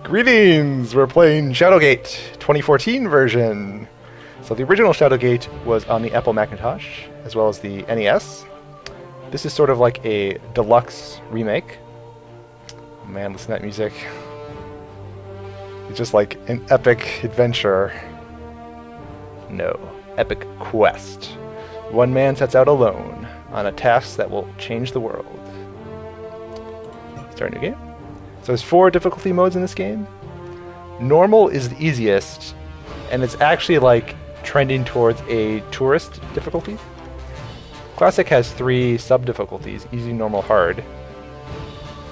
Greetings! We're playing Shadowgate 2014 version. So the original Shadowgate was on the Apple Macintosh, as well as the NES. This is sort of like a deluxe remake. Man, listen to that music. It's just like an epic adventure. No, epic quest. One man sets out alone on a task that will change the world. Start a new game. So there's 4 difficulty modes in this game. Normal is the easiest, and it's actually like trending towards a tourist difficulty. Classic has 3 sub-difficulties, easy, normal, hard.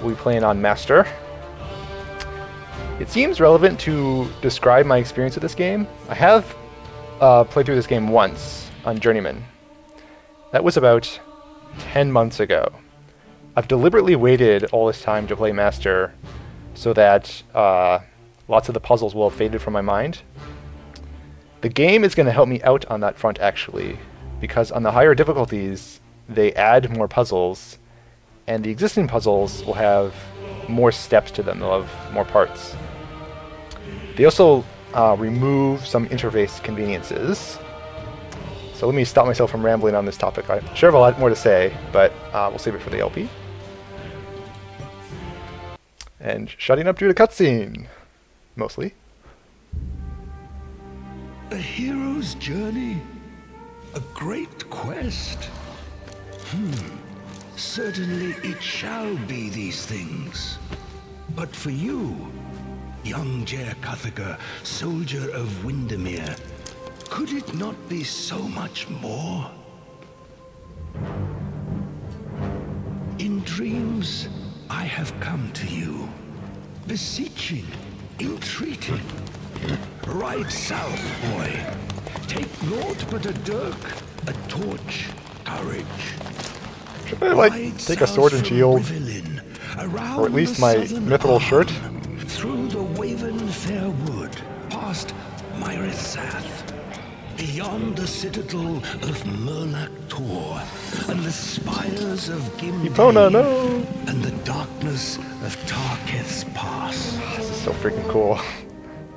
We'll be playing on Master. It seems relevant to describe my experience with this game. I have played through this game once on Journeyman. That was about 10 months ago. I've deliberately waited all this time to play Master so that lots of the puzzles will have faded from my mind. The game is going to help me out on that front, actually, because on the higher difficulties, they add more puzzles, and the existing puzzles will have more steps to them. They'll have more parts. They also remove some interface conveniences. So let me stop myself from rambling on this topic. I sure have a lot more to say, but we'll save it for the LP. And shutting up due to cutscene, mostly. A hero's journey? A great quest? Certainly it shall be these things. But for you, young Jer Cuthega, soldier of Windermere, could it not be so much more? In dreams, I have come to you, beseeching, entreating. Ride south, boy. Take naught but a dirk, a torch, courage. Should I, like, take a sword and shield? Or at least my mithril shirt? Through the Waven Fair Wood, past Myrithath, beyond the citadel of Murlak Tor, and the spires of Epona, no! and the darkness of Tarketh's Pass. This is so freaking cool.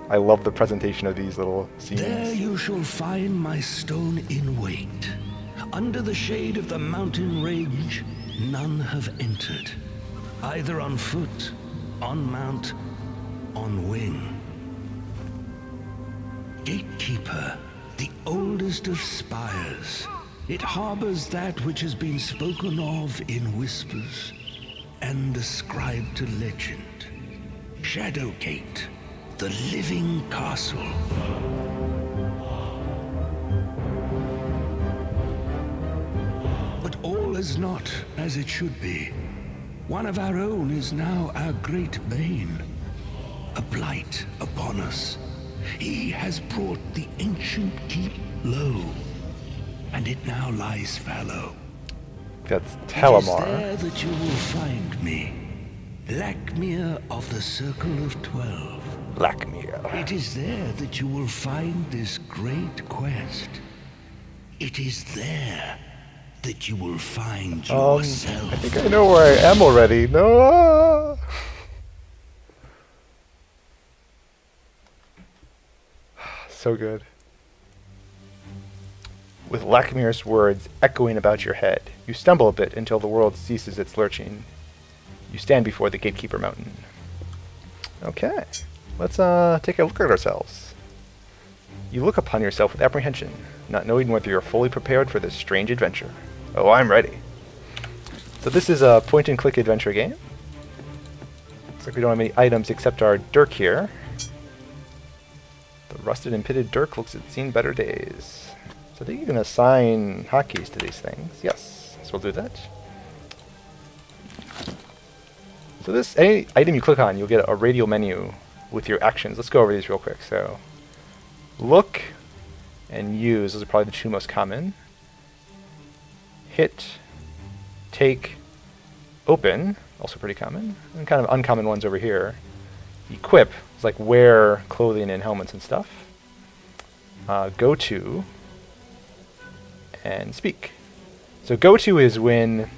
I love the presentation of these little scenes. There you shall find my stone in wait. Under the shade of the mountain range, none have entered, either on foot, on mount, on wing. Gatekeeper, the oldest of spires, it harbors that which has been spoken of in whispers and ascribed to legend. Shadowgate, the living castle. But all is not as it should be. One of our own is now our great bane, a blight upon us. He has brought the ancient keep low, and it now lies fallow. That's Talamar. It is there that you will find me, Lakmir of the Circle of 12. Lakmir. It is there that you will find this great quest. It is there that you will find yourself. I think I know where I am already. No! So good. With Lakmir's words echoing about your head, you stumble a bit until the world ceases its lurching. You stand before the Gatekeeper Mountain. Okay, let's take a look at ourselves. You look upon yourself with apprehension, not knowing whether you're fully prepared for this strange adventure. Oh, I'm ready. So this is a point-and-click adventure game. Looks like we don't have any items except our dirk here. The rusted and pitted dirk looks it's seen better days. So I think you can assign hotkeys to these things. Yes, so we'll do that. So this, any item you click on, you'll get a radial menu with your actions. Let's go over these real quick. So, look and use, those are probably the 2 most common. Hit, take, open, also pretty common. And kind of uncommon ones over here. Equip, it's like wear clothing and helmets and stuff. Go to, and speak. So go to is when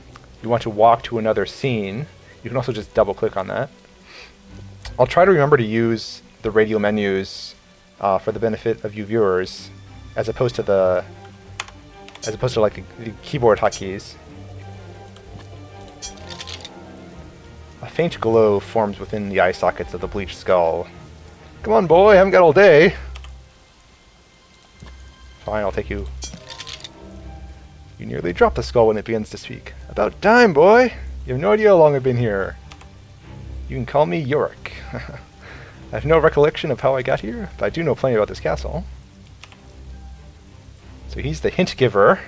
you want to walk to another scene. You can also just double click on that. I'll try to remember to use the radial menus for the benefit of you viewers, as opposed to like the keyboard hotkeys. A faint glow forms within the eye sockets of the bleached skull. Come on, boy, I haven't got all day. Fine, I'll take you. You nearly drop the skull when it begins to speak. About time, boy! You have no idea how long I've been here. You can call me Yorick. I have no recollection of how I got here, but I do know plenty about this castle. So he's the hint giver.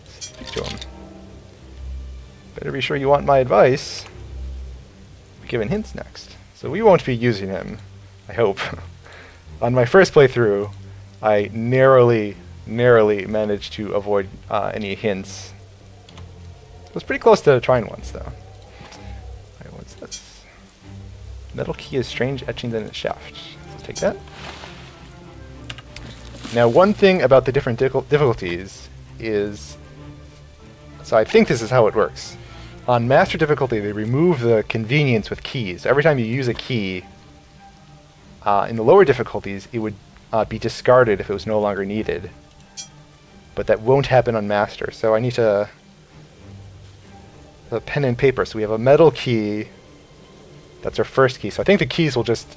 Speak to him. Better be sure you want my advice. We're giving hints next. So we won't be using him, I hope. On my first playthrough, I narrowly managed to avoid any hints. It was pretty close to trying once, though. Alright, what's this? Metal key has strange etchings in its shaft. Let's take that. Now, one thing about the different difficulties is... So I think this is how it works. On Master difficulty, they remove the convenience with keys. Every time you use a key, in the lower difficulties, it would be discarded if it was no longer needed. But that won't happen on Master, so I need to... The pen and paper. So we have a metal key. That's our first key. So I think the keys will just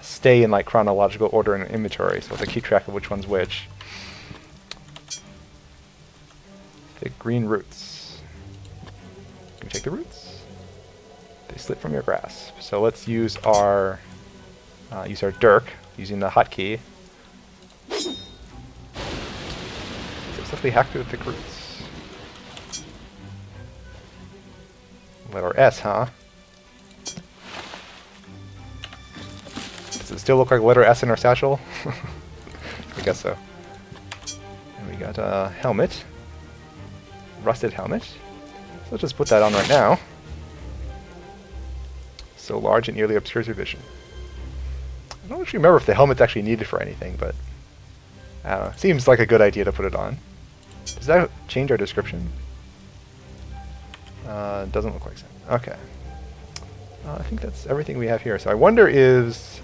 stay in like chronological order in an inventory, so we'll have to keep track of which one's which. Thick green roots. Can we take the roots? They slip from your grasp. So let's use our dirk using the hotkey. Successfully hack through the thick roots. Letter S, huh? Does it still look like letter S in our satchel? I guess so. And we got a helmet. Rusted helmet. So let's just put that on right now. So large it nearly obscures your vision. I don't actually remember if the helmet's actually needed for anything, but I don't know. It seems like a good idea to put it on. Does that change our description? Doesn't look like so. Okay. I think that's everything we have here. So I wonder is...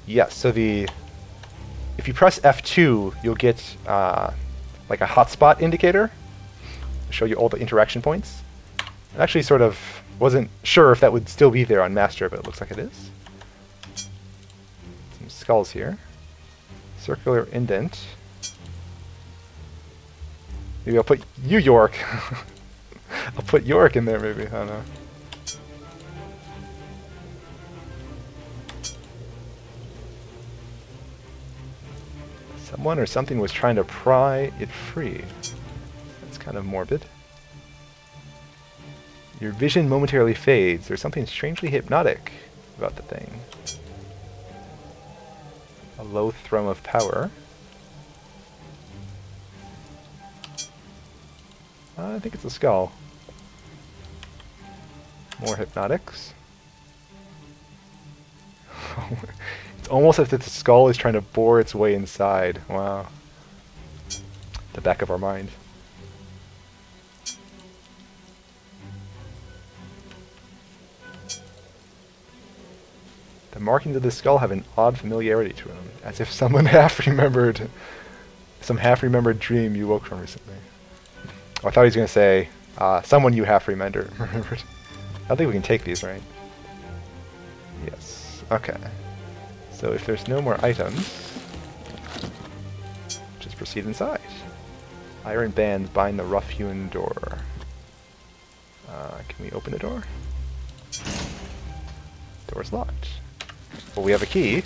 Yes, so if you press F2, you'll get like a hotspot indicator to show you all the interaction points. I actually sort of wasn't sure if that would still be there on Master, but it looks like it is. Some skulls here. Circular indent. Maybe I'll put you, York. I'll put York in there, maybe. I don't know. Someone or something was trying to pry it free. That's kind of morbid. Your vision momentarily fades. There's something strangely hypnotic about the thing. A low thrum of power. I think it's a skull. More hypnotics. It's almost as if the skull is trying to bore its way inside. Wow. The back of our mind. The markings of the skull have an odd familiarity to them, as if someone some half-remembered dream you woke from recently. Oh, I thought he was going to say, someone you half-remembered. I don't think we can take these, right? Yes. Okay. So if there's no more items, just proceed inside. Iron bands bind the rough-hewn door. Can we open the door? Door's locked. Well, we have a key,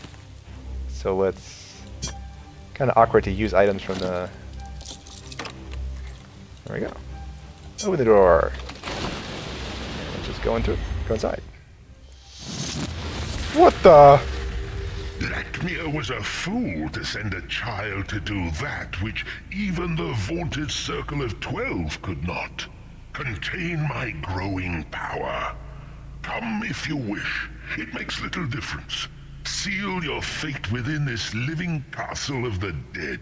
so let's... Kind of awkward to use items from the... There we go. Open the door. Let's just go inside. What the... Blackmere was a fool to send a child to do that which even the vaunted Circle of 12 could not. Contain my growing power. Come if you wish. It makes little difference. Seal your fate within this living castle of the dead.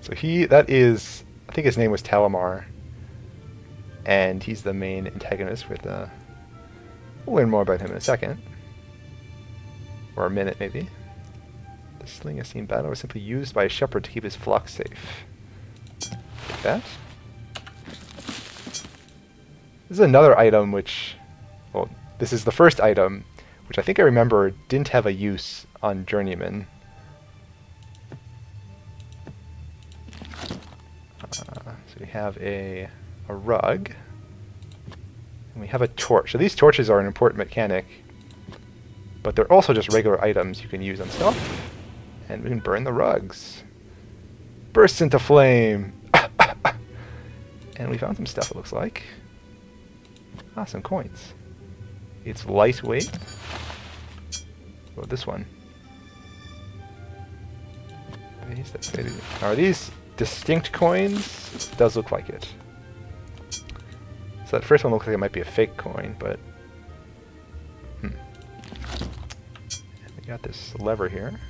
So that is I think his name was Talamar, and he's the main antagonist with we'll learn more about him in a second. Or a minute, maybe. The sling scene battle was simply used by a shepherd to keep his flock safe. Like that. This is another item which... Well, this is the first item, which I think I remember didn't have a use on Journeyman. So we have a rug. And we have a torch. So these torches are an important mechanic. But they're also just regular items you can use on stuff. And we can burn the rugs. Bursts into flame! And we found some stuff, it looks like. Ah, some coins. It's lightweight. Oh, this one. Are these distinct coins? It does look like it. So that first one looks like it might be a fake coin, but... We got this lever here.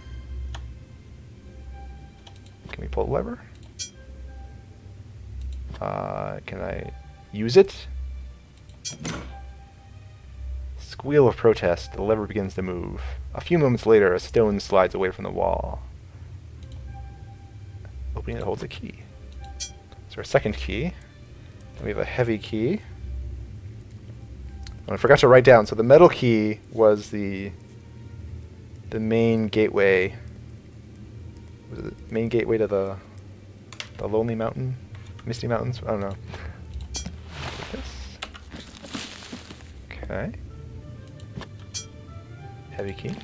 Can we pull the lever? Can I use it? Squeal of protest. The lever begins to move. A few moments later, a stone slides away from the wall. Opening it holds a key. So our second key. Then we have a heavy key. Oh, I forgot to write down. So the metal key was the main gateway. Was it the main gateway to the Lonely Mountain? Misty Mountains? I don't know. Like this. Okay. Heavy key.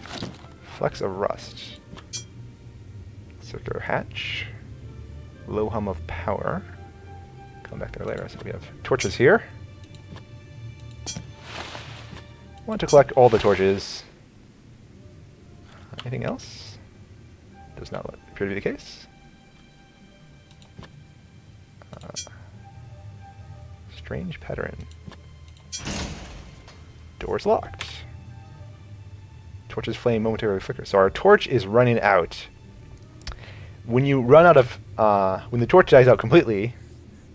Flecks of rust. Circular hatch. Low hum of power. Come back there later. So we have torches here. Want to collect all the torches. Anything else? Does not appear to be the case. Strange pattern. Door's locked. Torch's flame momentarily flickers. So our torch is running out. When you run out of... when the torch dies out completely,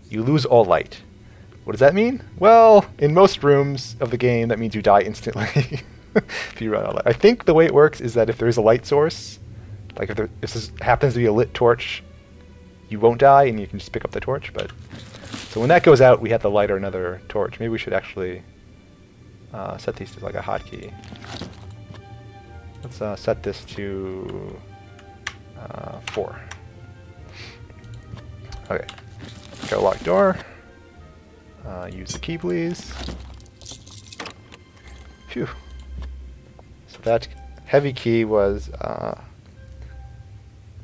you lose all light. What does that mean? Well, in most rooms of the game, that means you die instantly if you run out of light. I think the way it works is that if there's a light source, like if this happens to be a lit torch, you won't die and you can just pick up the torch. But so when that goes out, we have to light another torch. Maybe we should actually set these to like a hotkey. Let's set this to 4. Okay. Got a locked door. Use the key, please. Phew. So that heavy key was,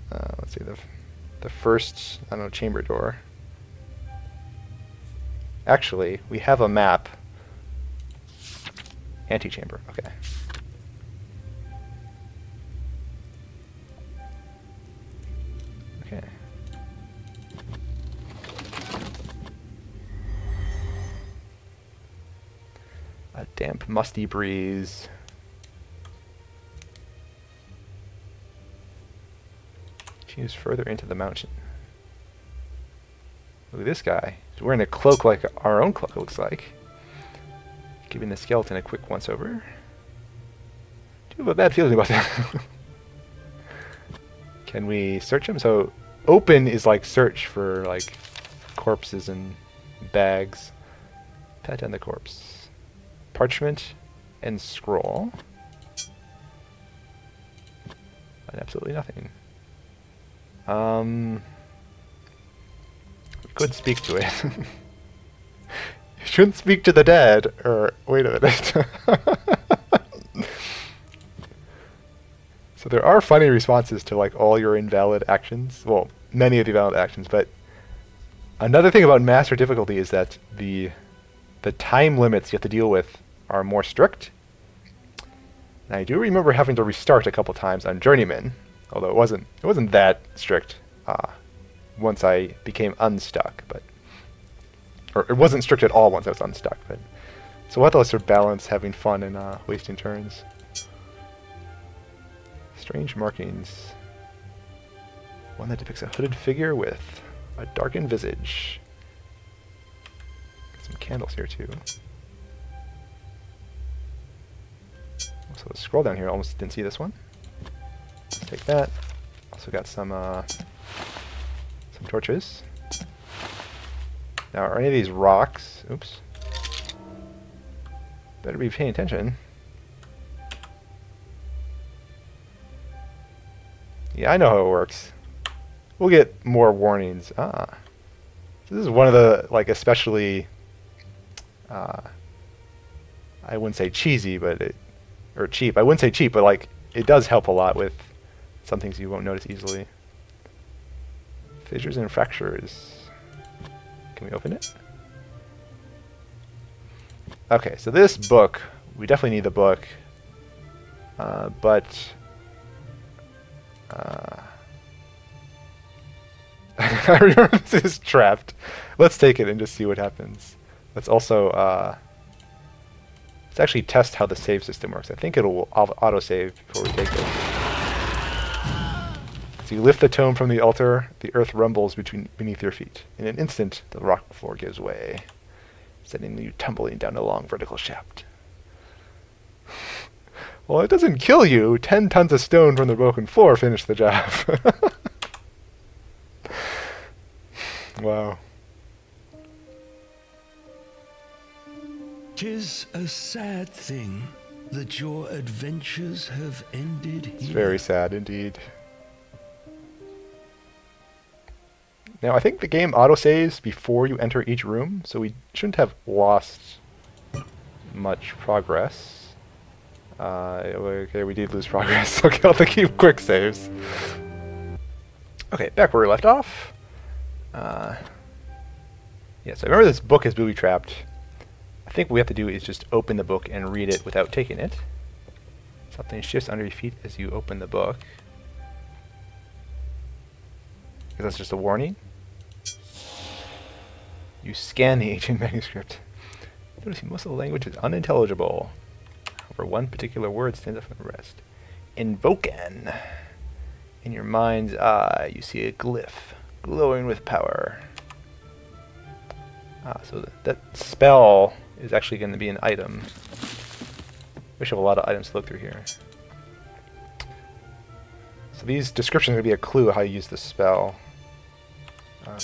let's see, the first, I don't know, chamber door. Actually, we have a map. Antechamber, okay. Okay. A damp, musty breeze. Fuse further into the mountain. Look at this guy. He's wearing a cloak like our own cloak, it looks like. Giving the skeleton a quick once-over. Do you have a bad feeling about that? Can we search him? So, open is like search for like corpses and bags. Pat down the corpse. Parchment and scroll. And absolutely nothing. We could speak to it. You shouldn't speak to the dead. Or wait a minute. So there are funny responses to like all your invalid actions. Well, many of the valid actions, but another thing about master difficulty is that the time limits you have to deal with are more strict. And I do remember having to restart a couple times on Journeyman, although it wasn't that strict once I became unstuck, or it wasn't strict at all once I was unstuck. But so we'll have to sort of balance having fun and wasting turns. Strange markings. One that depicts a hooded figure with A darkened visage. Got some candles here too. So let's scroll down here. Almost didn't see this one. Let's take that. Also got some torches. Now, are any of these rocks? Oops. Better be paying attention. Yeah, I know how it works. We'll get more warnings. Ah. So this is one of the, like, especially, I wouldn't say cheesy, but or cheap. I wouldn't say cheap, but, like, it does help a lot with some things you won't notice easily. Fissures and fractures. Can we open it? Okay, so this book, we definitely need the book, but I remember this is trapped. Let's take it and just see what happens. Let's also let's actually test how the save system works. I think it'll auto-save before we take it. So you lift the tome from the altar, the earth rumbles beneath your feet. In an instant, the rock floor gives way, sending you tumbling down a long vertical shaft. Well, it doesn't kill you. 10 tons of stone from the broken floor finish the job. Wow. 'Tis a sad thing that your adventures have ended here. It's very sad indeed. Now, I think the game autosaves before you enter each room, so we shouldn't have lost much progress. Okay, we did lose progress. Okay, I'll have to keep quick saves. Okay, back where we left off. Yeah, so I remember this book is booby-trapped. I think what we have to do is just open the book and read it without taking it. Something shifts under your feet as you open the book. Because that's just a warning. You scan the ancient manuscript. Noticing most of the language is unintelligible. However, one particular word stands out from the rest. Invocan. In your mind's eye, you see a glyph glowing with power. So that spell is actually going to be an item. We should have a lot of items to look through here. So these descriptions are going to be a clue how you use the spell.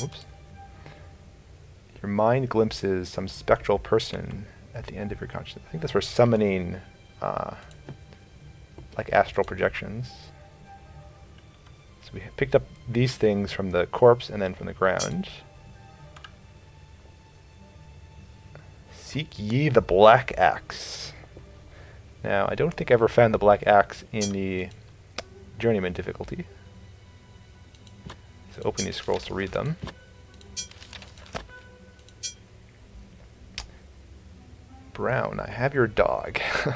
Oops. Your mind glimpses some spectral person at the end of your consciousness. I think that's for summoning, like astral projections. So we picked up these things from the corpse and then from the ground. Seek ye the black axe. Now, I don't think I ever found the black axe in the journeyman difficulty. So open these scrolls to read them. Brown, I have your dog. You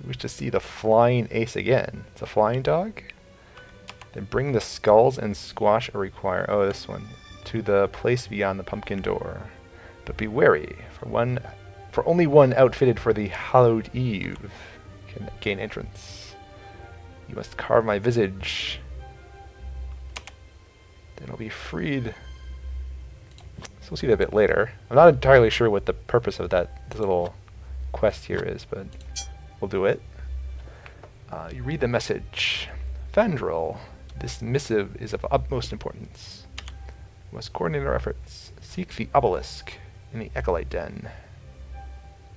wish to see the flying ace again. It's a flying dog? Then bring the skulls and squash a require. Oh, this one. To the place beyond the pumpkin door. But be wary, for only one outfitted for the hallowed eve can gain entrance. You must carve my visage. Then I'll be freed. So we'll see that a bit later. I'm not entirely sure what the purpose of this little quest here is, but we'll do it. You read the message. Fandral, this missive is of utmost importance. We must coordinate our efforts. Seek the obelisk in the Echolite Den.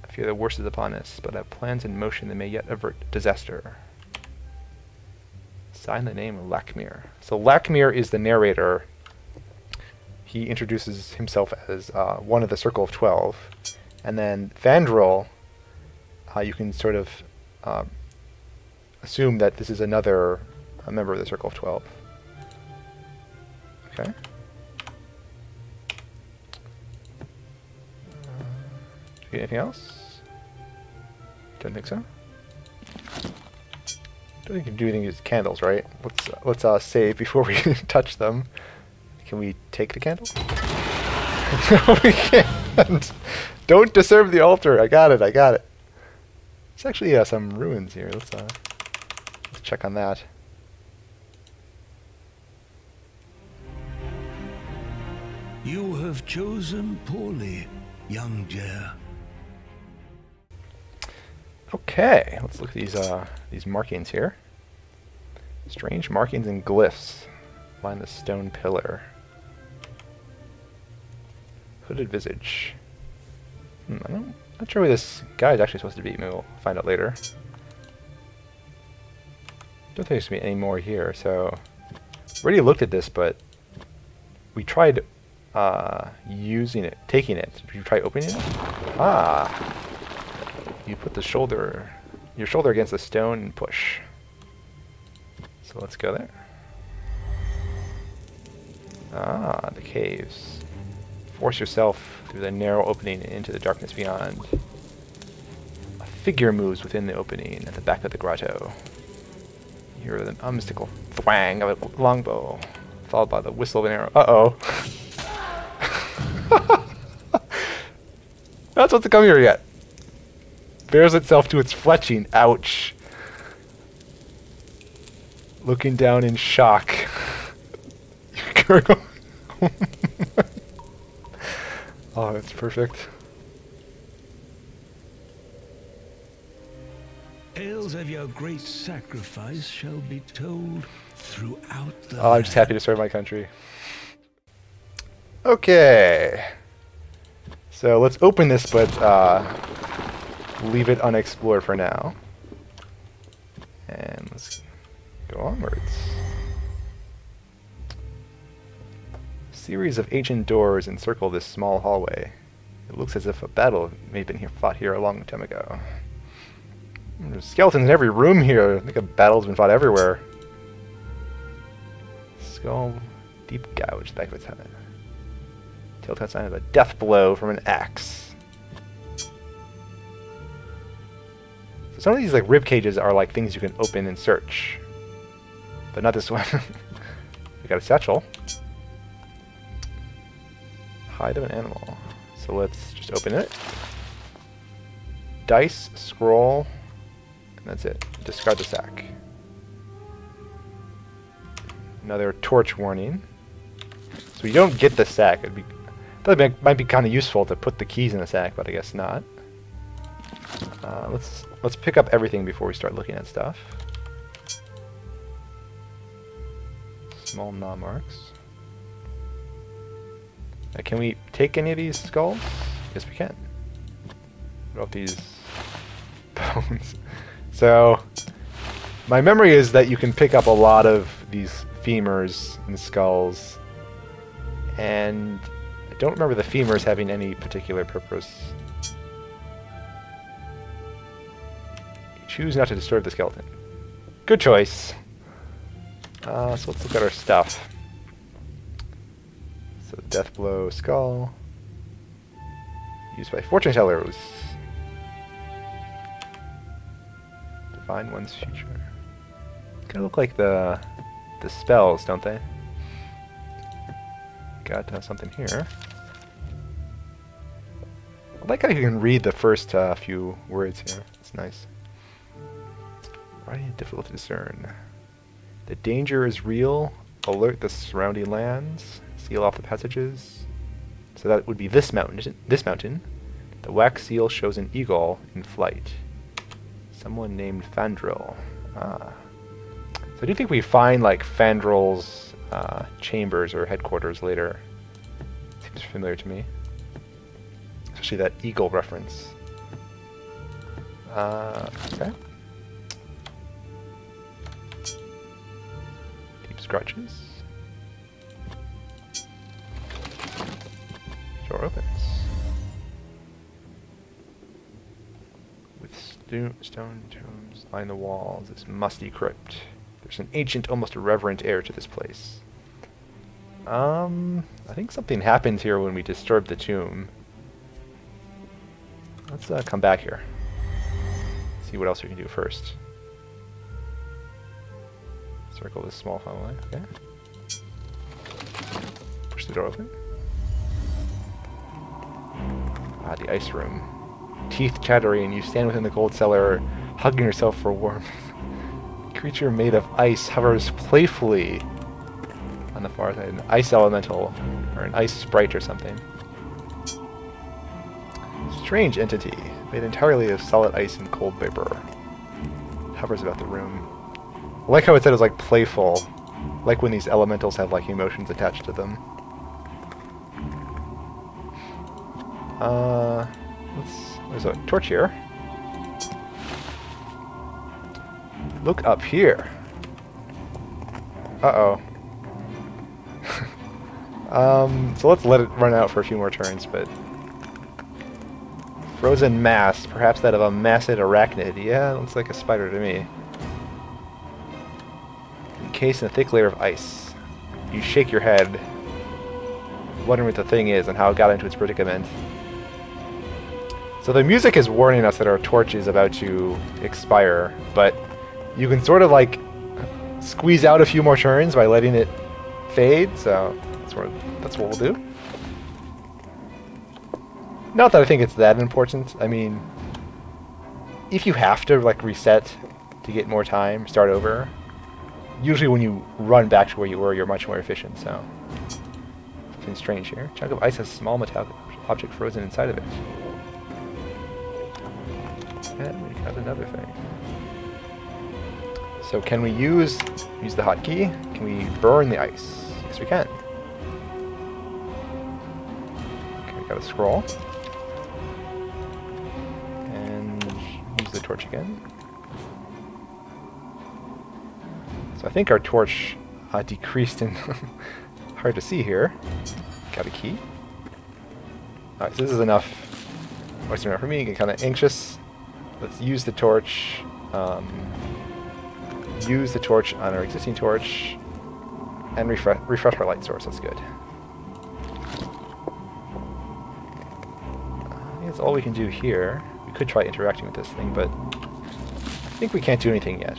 I fear the worst is upon us, but I have plans in motion that may yet avert disaster. Sign the name of Lakmir. So Lakmir is the narrator. He introduces himself as one of the Circle of 12. And then Fandral, you can sort of assume that this is another member of the Circle of 12. Okay. Anything else? Don't think so. Don't think you can do anything with candles, right? Let's save before we touch them. Can we take the candle? No, we can't. Don't disturb the altar. I got it. There's actually some ruins here. Let's check on that. You have chosen poorly, young Jer. Okay, let's look at these markings here. Strange markings and glyphs line the stone pillar. Hooded visage. I'm not sure where this guy is actually supposed to be. Maybe we'll find out later. Don't think there's going to be any more here, so... We already looked at this, but... We tried using it, taking it. Did you try opening it? Ah! You put your shoulder against the stone and push. So let's go there. Ah, the caves. Force yourself through the narrow opening into the darkness beyond. A figure moves within the opening at the back of the grotto. You hear the mystical thwang of a longbow, followed by the whistle of an arrow. Uh-oh. Not supposed to come here yet. Bears itself to its fletching. Ouch. Looking down in shock. Oh, that's perfect. Tales of your great sacrifice shall be told throughout the I'm just happy to serve my country. Okay. So let's open this, but leave it unexplored for now. And let's go onwards. A series of ancient doors encircle this small hallway. It looks as if a battle may have been fought here a long time ago. There's skeletons in every room here. I think a battle's been fought everywhere. Skull, deep gouge, back of its head. Telltale sign of a death blow from an axe. So some of these like rib cages are like things you can open and search, but not this one. We got a satchel. Hide of an animal. So let's just open it. Dice, scroll, and that's it. Discard the sack. Another torch warning. So you don't get the sack. It might be kind of useful to put the keys in the sack, but I guess not. Let's pick up everything before we start looking at stuff. Small gnaw marks. Can we take any of these skulls? Yes, we can. What about these bones? So, my memory is that you can pick up a lot of these femurs and skulls, and I don't remember the femurs having any particular purpose. Choose not to disturb the skeleton. Good choice. So let's look at our stuff. So death blow skull. Used by fortune tellers. Define one's future. Kind of look like the spells, don't they? Got something here. I like how you can read the first few words here. It's nice. Writing difficult to discern. The danger is real. Alert the surrounding lands. Seal off the passages. So that would be this mountain. This mountain. The wax seal shows an eagle in flight. Someone named Fandril. Ah. So I do think we find like Fandril's chambers or headquarters later. Seems familiar to me. Especially that eagle reference. Okay. Deep scratches. Door opens. With stone tombs line the walls, this musty crypt. There's an ancient, almost irreverent air to this place. I think something happens here when we disturb the tomb. Let's come back here. See what else we can do first. Circle this small hallway, okay. Push the door open. Ah, the ice room. Teeth chattering, you stand within the gold cellar, hugging yourself for warmth. A creature made of ice hovers playfully on the far side. An ice elemental Or an ice sprite or something. Strange entity, made entirely of solid ice and cold vapor. Hovers about the room. I like how it said it was like playful. Like when these elementals have like emotions attached to them. There's a torch here. Look up here. Uh-oh. So let's let it run out for a few more turns, but... Frozen mass, perhaps that of a massed arachnid. Yeah, looks like a spider to me. Encased in a thick layer of ice. You shake your head, wondering what the thing is and how it got into its predicament. So the music is warning us that our torch is about to expire, but you can sort of like squeeze out a few more turns by letting it fade, so that's what we'll do. Not that I think it's that important. I mean, if you have to like reset to get more time, start over, usually when you run back to where you were, you're much more efficient, so... Something strange here. Chunk of ice has a small metallic object frozen inside of it. And we got another thing. So can we use the hotkey? Can we burn the ice? Yes, we can. Okay, we got a scroll. And use the torch again. So I think our torch decreased in... hard to see here. Got a key. Alright, so this is enough. What's enough for me? Get kind of anxious. Let's use the torch. Use the torch on our existing torch. And refresh our light source. That's good. I think that's all we can do here. We could try interacting with this thing, but I think we can't do anything yet.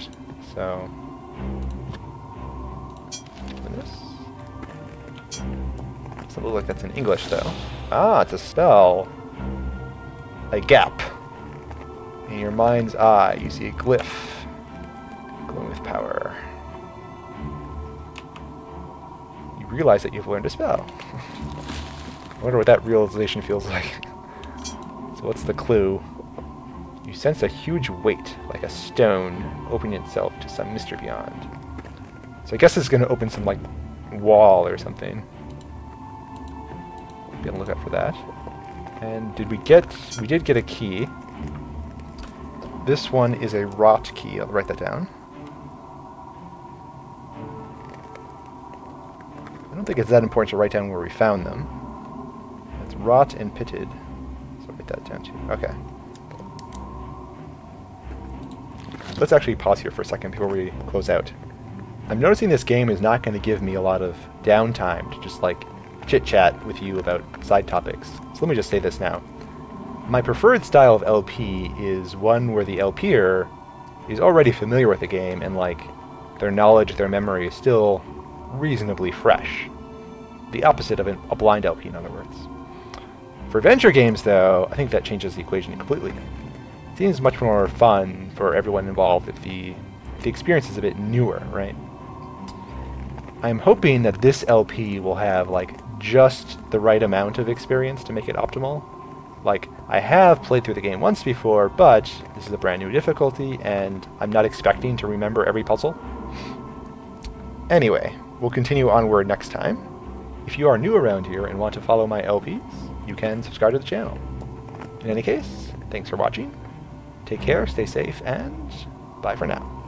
So... Doesn't look like that's in English, though. Ah, it's a spell. A gap. In your mind's eye, you see a glyph. Glowing with power. You realize that you've learned a spell. I wonder what that realization feels like. So what's the clue? You sense a huge weight, like a stone, opening itself to some mystery beyond. So I guess it's going to open some, like, wall or something. Be on the lookout for that. And we did get a key. This one is a rot key. I'll write that down. I don't think it's that important to write down where we found them. It's rot and pitted. So write that down too. Okay. Let's actually pause here for a second before we close out. I'm noticing this game is not going to give me a lot of downtime to just like chit-chat with you about side topics. So let me just say this now. My preferred style of LP is one where the LPer is already familiar with the game and like their knowledge, their memory is still reasonably fresh. The opposite of a blind LP, in other words. For venture games, though, I think that changes the equation completely. It seems much more fun for everyone involved if the experience is a bit newer, right? I'm hoping that this LP will have like just the right amount of experience to make it optimal. Like, I have played through the game once before, but this is a brand new difficulty, and I'm not expecting to remember every puzzle. Anyway, we'll continue onward next time. If you are new around here and want to follow my LPs, you can subscribe to the channel. In any case, thanks for watching, take care, stay safe, and bye for now.